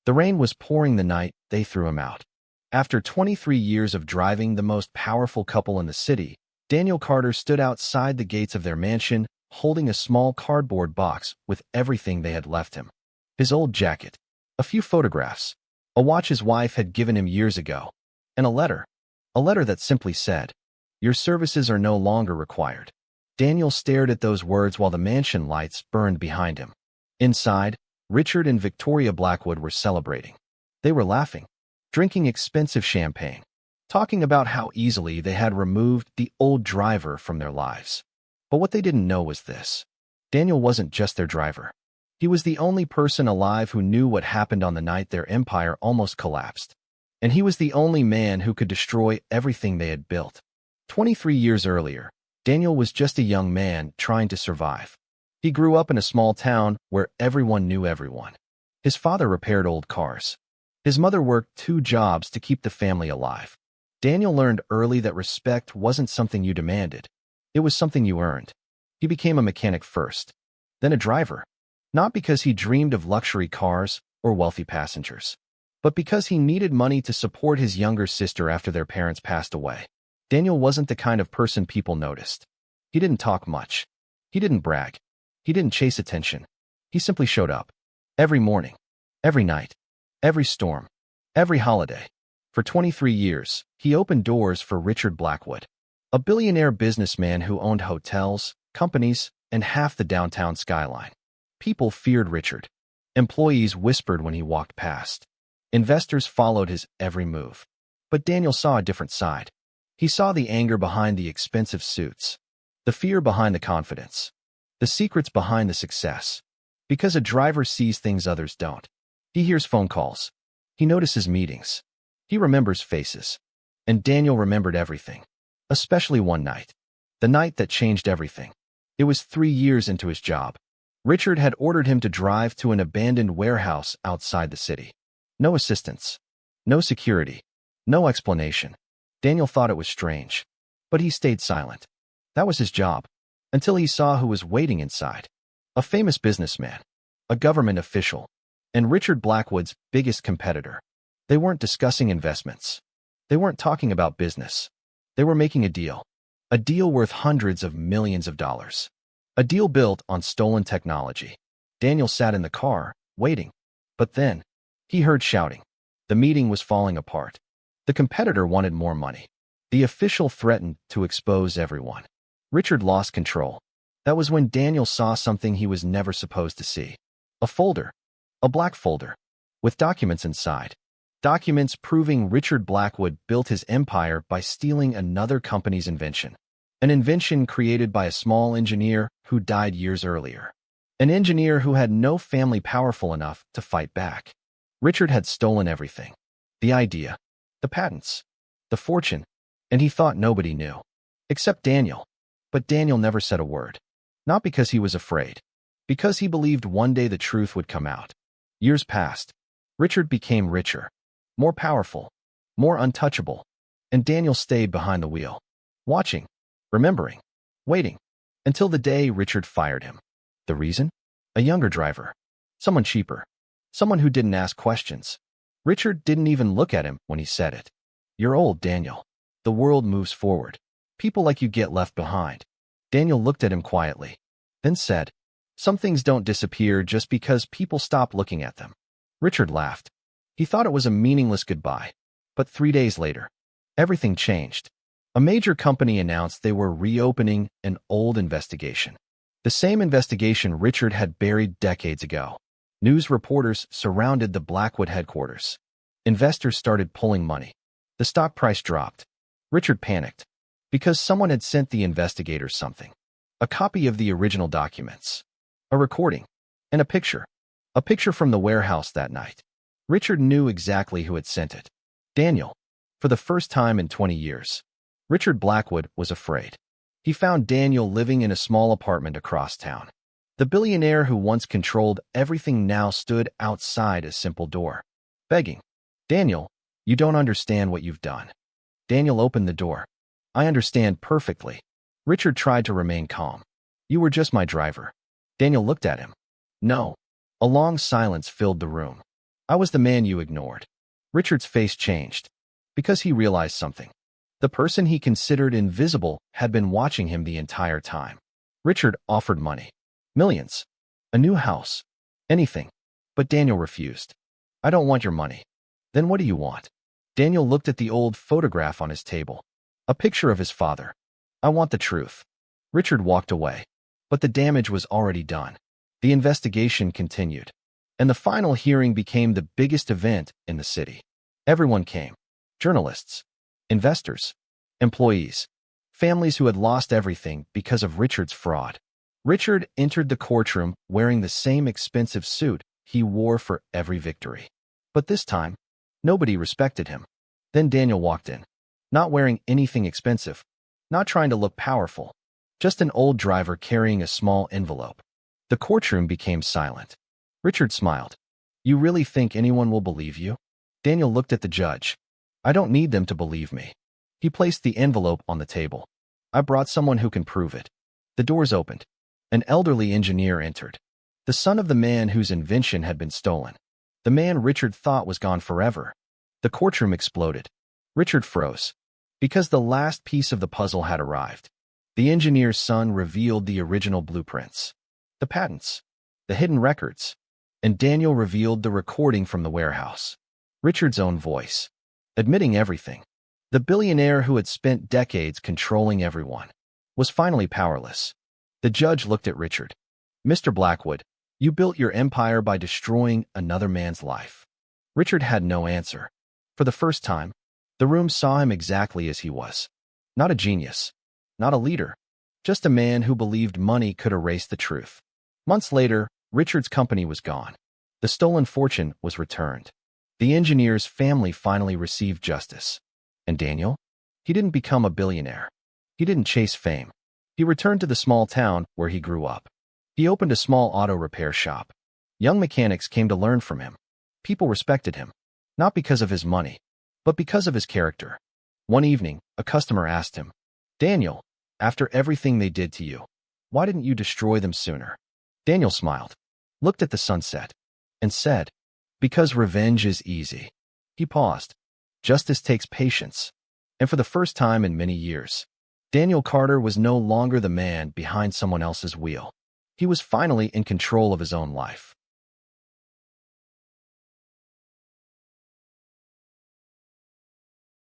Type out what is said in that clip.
The rain was pouring the night they threw him out. After 23 years of driving the most powerful couple in the city, Daniel Carter stood outside the gates of their mansion, holding a small cardboard box with everything they had left him. His old jacket, a few photographs, a watch his wife had given him years ago, and a letter. A letter that simply said, "Your services are no longer required." Daniel stared at those words while the mansion lights burned behind him. Inside, Richard and Victoria Blackwood were celebrating. They were laughing, drinking expensive champagne, talking about how easily they had removed the old driver from their lives. But what they didn't know was this. Daniel wasn't just their driver. He was the only person alive who knew what happened on the night their empire almost collapsed. And he was the only man who could destroy everything they had built. 23 years earlier, Daniel was just a young man trying to survive. He grew up in a small town where everyone knew everyone. His father repaired old cars. His mother worked 2 jobs to keep the family alive. Daniel learned early that respect wasn't something you demanded. It was something you earned. He became a mechanic first, then a driver. Not because he dreamed of luxury cars or wealthy passengers, but because he needed money to support his younger sister after their parents passed away. Daniel wasn't the kind of person people noticed. He didn't talk much. He didn't brag. He didn't chase attention. He simply showed up. Every morning, every night, every storm, every holiday. For 23 years, he opened doors for Richard Blackwood, a billionaire businessman who owned hotels, companies, and half the downtown skyline. People feared Richard. Employees whispered when he walked past. Investors followed his every move. But Daniel saw a different side. He saw the anger behind the expensive suits, the fear behind the confidence, the secrets behind the success. Because a driver sees things others don't. He hears phone calls. He notices meetings. He remembers faces. And Daniel remembered everything. Especially one night. The night that changed everything. It was 3 years into his job. Richard had ordered him to drive to an abandoned warehouse outside the city. No assistance. No security. No explanation. Daniel thought it was strange. But he stayed silent. That was his job. Until he saw who was waiting inside. A famous businessman. A government official. And Richard Blackwood's biggest competitor. They weren't discussing investments. They weren't talking about business. They were making a deal. A deal worth hundreds of millions of dollars. A deal built on stolen technology. Daniel sat in the car, waiting. But then, he heard shouting. The meeting was falling apart. The competitor wanted more money. The official threatened to expose everyone. Richard lost control. That was when Daniel saw something he was never supposed to see. A folder. A black folder. With documents inside. Documents proving Richard Blackwood built his empire by stealing another company's invention. An invention created by a small engineer who died years earlier. An engineer who had no family powerful enough to fight back. Richard had stolen everything. The idea, the patents, the fortune, and he thought nobody knew. Except Daniel. But Daniel never said a word. Not because he was afraid. Because he believed one day the truth would come out. Years passed. Richard became richer. More powerful. More untouchable. And Daniel stayed behind the wheel. Watching. Remembering. Waiting. Until the day Richard fired him. The reason? A younger driver. Someone cheaper. Someone who didn't ask questions. Richard didn't even look at him when he said it. "You're old, Daniel. The world moves forward. People like you get left behind." Daniel looked at him quietly. Then said, "Some things don't disappear just because people stop looking at them." Richard laughed. He thought it was a meaningless goodbye. But 3 days later, everything changed. A major company announced they were reopening an old investigation. The same investigation Richard had buried decades ago. News reporters surrounded the Blackwood headquarters. Investors started pulling money. The stock price dropped. Richard panicked. Because someone had sent the investigators something. A copy of the original documents. A recording. And a picture. A picture from the warehouse that night. Richard knew exactly who had sent it. Daniel. For the first time in 20 years. Richard Blackwood was afraid. He found Daniel living in a small apartment across town. The billionaire who once controlled everything now stood outside a simple door, begging. "Daniel, you don't understand what you've done." Daniel opened the door. "I understand perfectly." Richard tried to remain calm. "You were just my driver." Daniel looked at him. "No." A long silence filled the room. I was the man you ignored. Richard's face changed because he realized something. The person he considered invisible had been watching him the entire time. Richard offered money. Millions. A new house. Anything. But Daniel refused. I don't want your money. Then what do you want? Daniel looked at the old photograph on his table. A picture of his father. I want the truth. Richard walked away. But the damage was already done. The investigation continued. And the final hearing became the biggest event in the city. Everyone came. Journalists. Investors. Employees. Families who had lost everything because of Richard's fraud. Richard entered the courtroom wearing the same expensive suit he wore for every victory. But this time, nobody respected him. Then Daniel walked in. Not wearing anything expensive. Not trying to look powerful. Just an old driver carrying a small envelope. The courtroom became silent. Richard smiled. You really think anyone will believe you? Daniel looked at the judge. I don't need them to believe me. He placed the envelope on the table. I brought someone who can prove it. The doors opened. An elderly engineer entered. The son of the man whose invention had been stolen. The man Richard thought was gone forever. The courtroom exploded. Richard froze. Because the last piece of the puzzle had arrived. The engineer's son revealed the original blueprints. The patents. The hidden records. And Daniel revealed the recording from the warehouse. Richard's own voice. Admitting everything. The billionaire who had spent decades controlling everyone was finally powerless. The judge looked at Richard. Mr. Blackwood, you built your empire by destroying another man's life. Richard had no answer. For the first time, the room saw him exactly as he was. Not a genius. Not a leader. Just a man who believed money could erase the truth. Months later, Richard's company was gone. The stolen fortune was returned. The engineer's family finally received justice. And Daniel? He didn't become a billionaire. He didn't chase fame. He returned to the small town where he grew up. He opened a small auto repair shop. Young mechanics came to learn from him. People respected him, not because of his money, but because of his character. One evening, a customer asked him, Daniel, after everything they did to you, why didn't you destroy them sooner? Daniel smiled, looked at the sunset, and said, because revenge is easy. He paused. Justice takes patience. And for the first time in many years, Daniel Carter was no longer the man behind someone else's wheel. He was finally in control of his own life.